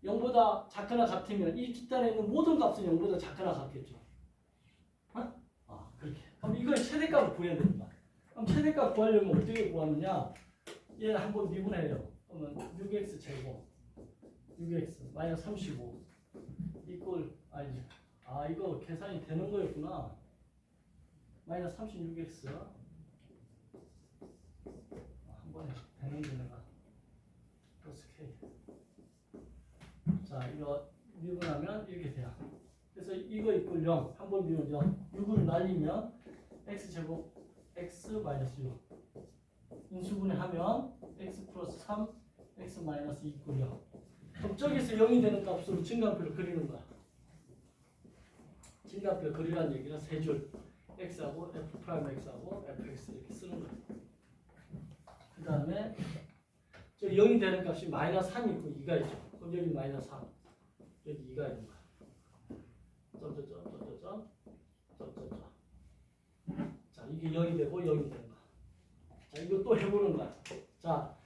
0보다 작거나 같으면 이 집단에 있는 모든 값은 0보다 작거나 같겠죠. 그렇게. 그럼 이걸 최대값을 구해야 된다. 그럼 최대값 구하려면 어떻게 구하느냐? 얘 한번 미분해요. 그러면 6x 제곱 6x 마이너스 35 이꼴 아니지. 이거 계산이 되는 거였구나. 마이너스 36x 한 번에 되는데 내가 플러스 k. 자 이거 미분하면 이렇게 돼요. 그래서 이거 이꼴 0 한 번 미분 0 6을 날리면 x 제곱 x 마이너스 6 인수분해 하면 x 플러스 3 x 마이너스 2 이꼴 0. 그럼 저기서 0이 되는 값으로 증가표를 그리는 거야. 증가표 그리라는 얘기는 세 줄 x하고 f 프라임 x하고 fx 이렇게 쓰는 거야. 그 다음에 저 0이 되는 값이 마이너스 3이 있고 2가 있죠. 그럼 여기 마이너스 3 여기 2가 있는 거야. 자 이게 0이 되고 0이 되는 거야. 자 이거 또 해보는 거야. 자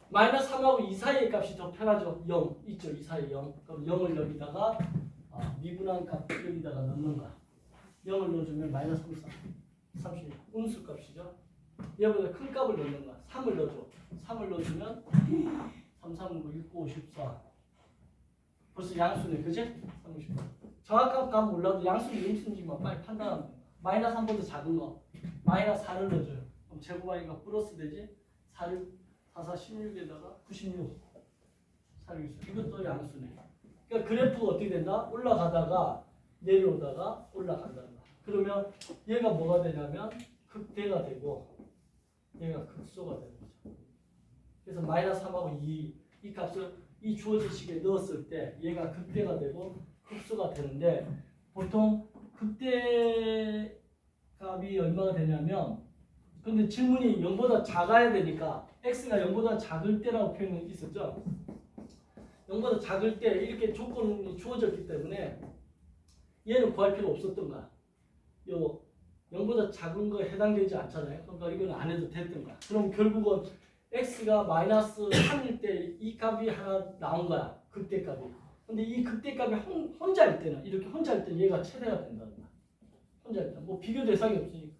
마이너스 3하고 2 사이의 값이 더 편하죠. 0 있죠. 2 사이 0. 그럼 0을 여기다가 미분한 값 여기다가 넣는 거야. 0을 넣어주면 마이너스 3, 4. 36 음수 값이죠. 얘보다 큰 값을 넣는 거야. 3을 넣어줘. 3을 넣어주면 3, 3, 9, 6, 9, 54. 벌써 양수네, 그지? 30. 정확한 값 몰라도 양수는 음수인지만 빨리 판단하면 돼. 마이너스 3보다 작은 거. 마이너스 4를 넣어줘요. 그럼 제곱하니까 플러스 되지? 4를 4, 4, 16에다가 96. 4, 6, 이것도 양수네. 그러니까 그래프가 어떻게 된다? 올라가다가 내려오다가 올라간다는 거야. 그러면 얘가 뭐가 되냐면 극대가 되고 얘가 극소가 되는 거죠. 그래서 마이너스 3하고 2, 이 값을 이 주어진 식에 넣었을 때 얘가 극대가 되고 극소가 되는데 보통 극대 값이 얼마가 되냐면 근데 질문이 0보다 작아야 되니까 x가 0보다 작을 때라고 표현이 있었죠. 0보다 작을 때 이렇게 조건이 주어졌기 때문에 얘는 구할 필요 없었던 거야. 요 0보다 작은 거에 해당되지 않잖아요. 그러니까 이건 안 해도 됐던 거야. 그럼 결국은 x가 마이너스 3일 때 이 값이 하나 나온 거야. 극대값이. 근데 이 극대값이 혼자일 때는 이렇게 혼자일 때 얘가 최대가 된다는 거야. 혼자일 때. 뭐 비교 대상이 없으니까.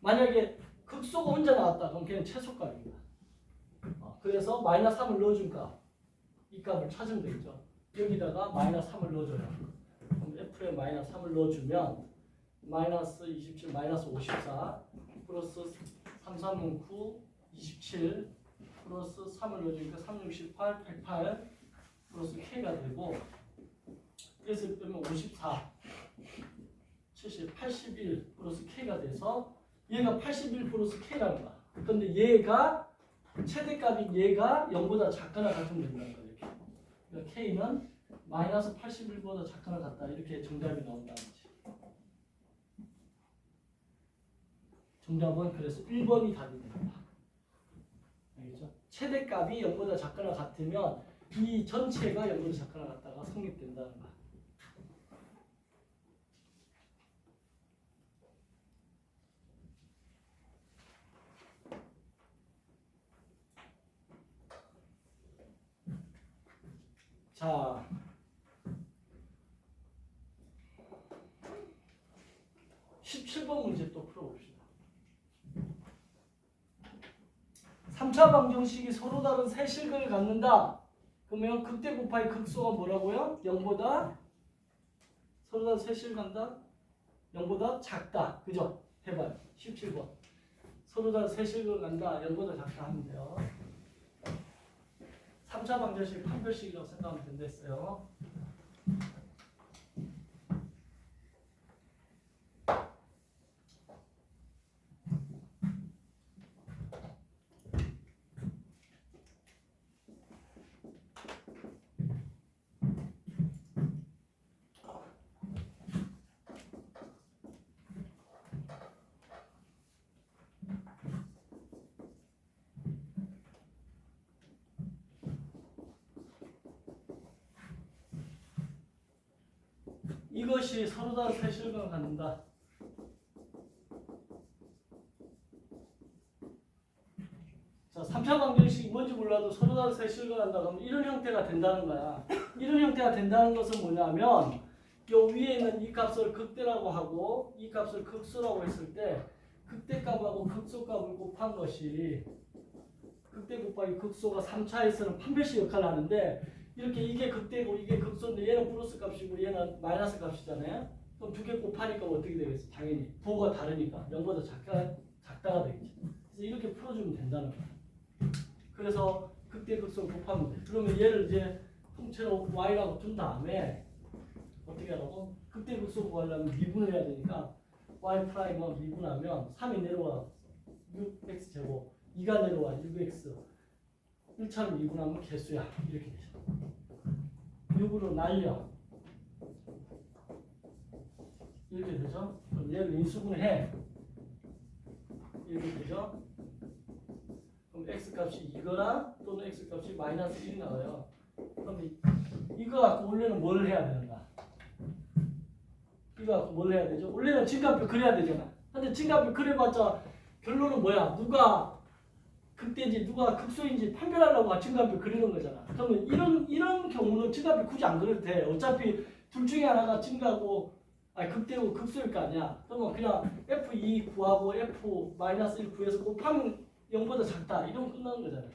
만약에 극소가 혼자 나왔다. 그럼 걔는 최소값입니다. 그래서 마이너스 3을 넣어준 값. 이 값을 찾으면 되겠죠. 여기다가 마이너스 3을 넣어줘요. 그럼 f에 마이너스 3을 넣어주면 마이너스 27, 마이너스 54 플러스 3, 3, 9, 27 플러스 3을 넣어주니까 3, 6, 18, 108 플러스 k가 되고 그래서 빼면 54, 70, 81 플러스 k가 돼서 얘가 81 플러스 k라는 거야. 그런데 얘가 최대값인 얘가 0보다 작거나 같으면 된다는 거야. 이렇게. 그러니까 k는 마이너스 81보다 작거나 같다. 이렇게 정답이 나온다는 거지. 정답은 그래서 1번이 답이 됩니다. 알겠죠? 최대값이 0보다 작거나 같으면 이 전체가 0보다 작거나 같다가 성립된다는 거야. 자, 17번 문제 또 풀어봅시다. 3차 방정식이 서로 다른 세 실근을 갖는다. 그러면 극대 곱하기 극소가 뭐라고요? 0보다 서로 다른 세 실 간다? 0보다 작다. 그죠? 해봐요. 17번. 서로 다른 세 실근을 간다. 0보다 작다 하면 돼요. 3차 방정식 판별식이라고 생각하면 된다 했어요. 이것이 서로 다른 세 실근을 갖는다. 자, 3차 방정식이 뭔지 몰라도 서로 다른 세 실근을 한다. 그러면 이런 형태가 된다는 거야. 이런 형태가 된다는 것은 뭐냐면 요 위에 있는 이 값을 극대라고 하고 이 값을 극소라고 했을 때 극대값하고 극소값을 곱한 것이 극대 곱하기 극소가 3차에서는 판별식 역할을 하는데 이렇게 이게 극대고 이게 극소인데 얘는 플러스 값이고 얘는 마이너스 값이잖아요. 그럼 두 개 곱하니까 어떻게 되겠어? 당연히 부호가 다르니까 0보다 작다가 되겠지. 그래서 이렇게 풀어주면 된다는 거야. 그래서 극대 극소 곱하면 돼. 그러면 얘를 이제 통째로 y라고 둔 다음에 어떻게 하라고? 극대 극소 구하려면 미분을 해야 되니까 y 프라임은 미분하면 3이 내려와 6x 제곱 2가 내려와 6x 1차를 미분하면 개수야. 이렇게 되죠. 6으로 날려 이렇게 되죠. 그럼 얘를 인수분해 해 이렇게 되죠. 그럼 x값이 이거나 또는 x값이 마이너스 1이 나와요. 그럼 이거 갖고 원래는 뭘 해야 되는가? 이거 갖고 뭘 해야 되죠? 원래는 증가표 그려야 되잖아. 근데 증가표 그려봤자 결론은 뭐야? 누가 극대인지 누가 극소인지 판별하려고 증가표 그리는 거잖아. 그러면 이런 경우는 증가표 굳이 안 그려도 돼. 어차피 둘 중에 하나가 증가고 아니 극대고 극소일 거 아니야. 그러면 그냥 F2 구하고 F-1 구해서 곱하면 0보다 작다 이러면 끝나는 거잖아.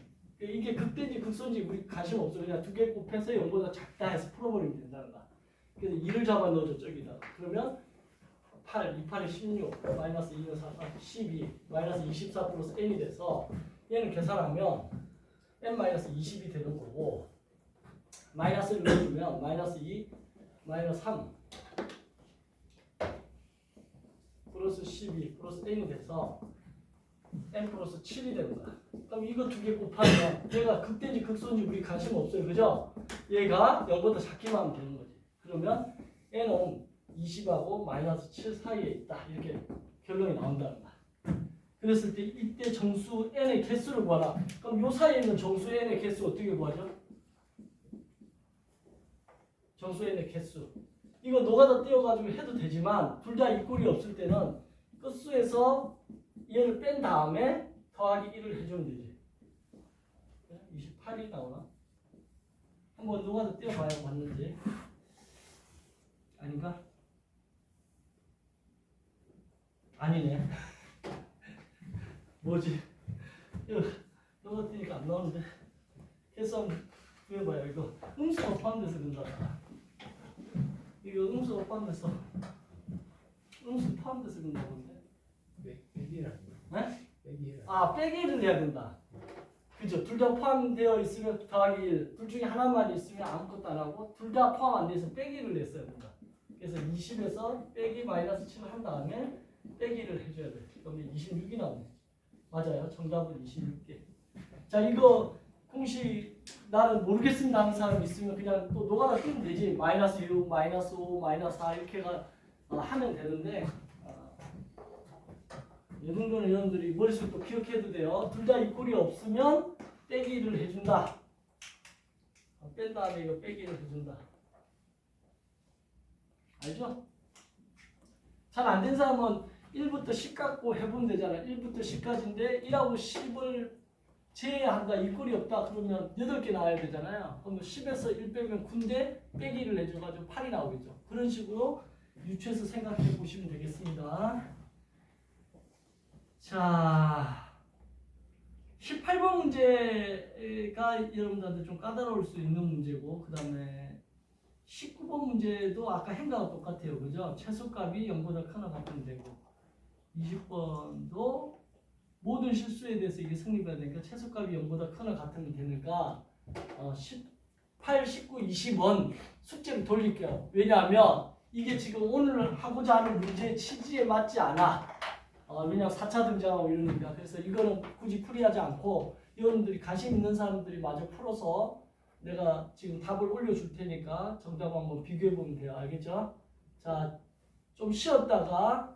이게 극대인지 극소인지 우리 관심 없어. 그냥 두 개 곱해서 0보다 작다 해서 풀어버리면 된다는 거야. 그래서 2를 잡아 넣어줘 저기다. 그러면 8, 2, 8이 16, 마이너스 2는 4, 12, 마이너스 24 플러스 n이 돼서 얘는 계산하면 n-20이 되는 거고 마이너스를 넣어주면 마이너스 2, 마이너스 3 플러스 12 플러스 n이 돼서 n 플러스 7이 되는 거야. 그럼 이거 두 개 곱하면 얘가 극대인지 극소인지 우리 관심 없어요. 그죠? 얘가 0보다 작기만 하면 되는 거지. 그러면 n은 20하고 마이너스 7 사이에 있다. 이렇게 결론이 나온다는 거야. 그랬을 때 이때 정수 n의 개수를 구하라. 그럼 요 사이에 있는 정수 n의 개수 어떻게 구하죠? 정수 n의 개수. 이거 노가다 띄워가지고 해도 되지만 둘 다 이꼴이 없을 때는 끝수에서 얘를 뺀 다음에 더하기 1을 해주면 되지. 28이 나오나? 한번 노가다 띄워봐야 맞는지. 아닌가? 아니네. 뭐지? 이거 노가다 띄니까 안 나오는데. 개수 한번 구해봐요. 이거 음수가 포함돼서 그런다. 이거 음수가 포함돼서 음수 포함돼서 그런다 본데. 빼기라. 네? 빼기라. 아 빼기를 해야 된다. 그죠? 둘 다 포함되어 있으면 더하기 1. 둘 중에 하나만 있으면 아무것도 안 하고 둘 다 포함 안 돼 있으면 빼기를 냈어야 된다. 그래서 20에서 빼기 마이너스 7을 한 다음에 빼기를 해줘야 돼. 그러면 26이 나오네. 맞아요. 정답은 26개. 자 이거 공식 나는 모르겠습니다 하는 사람 있으면 그냥 또 노가다 뜨면 되지. 마이너스 6, 마이너스 5, 마이너스 4 이렇게가 하면 되는데 이 정도는 여러분들이 머릿속에 또 기억해도 돼요. 둘 다 이꼴이 없으면 빼기를 해준다. 뺀 다음에 이거 빼기를 해준다. 알죠? 잘 안 된 사람은 1부터 10 갖고 해보면 되잖아. 1부터 10까지인데 1하고 10을 제외한다. 이꼴이 없다. 그러면 8개 나와야 되잖아요. 그러면 10에서 1 빼면 9인데 빼기를 해줘가지고 8이 나오겠죠. 그런 식으로 유추해서 생각해 보시면 되겠습니다. 자, 18번 문제가 여러분들한테 좀 까다로울 수 있는 문제고, 그 다음에 19번 문제도 아까 행과가 똑같아요. 그죠? 최소값이 0보다 크나 같으면 되고, 20번도 모든 실수에 대해서 이게 성립해야 되니까 최소값이 0보다 크나 같으면 되니까 18, 19, 20은 숙제를 돌릴게요. 왜냐하면 이게 지금 오늘 하고자 하는 문제의 취지에 맞지 않아. 왜냐면 4차 등장하고 이러니까. 그래서 이거는 굳이 풀이하지 않고 여러분들이 관심 있는 사람들이 마저 풀어서 내가 지금 답을 올려줄 테니까 정답 한번 비교해보면 돼요. 알겠죠? 자, 좀 쉬었다가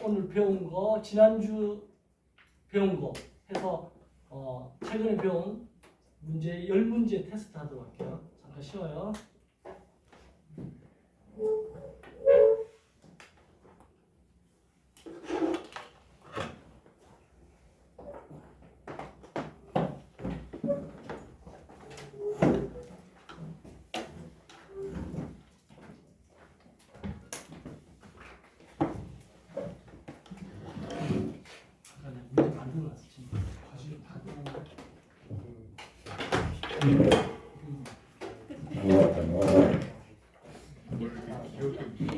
오늘 배운 거, 지난주 배운 거 해서 최근에 배운 문제 10문제 테스트 하도록 할게요. 잠깐 쉬어요. 문제 만들어놨어 지금. 다시 다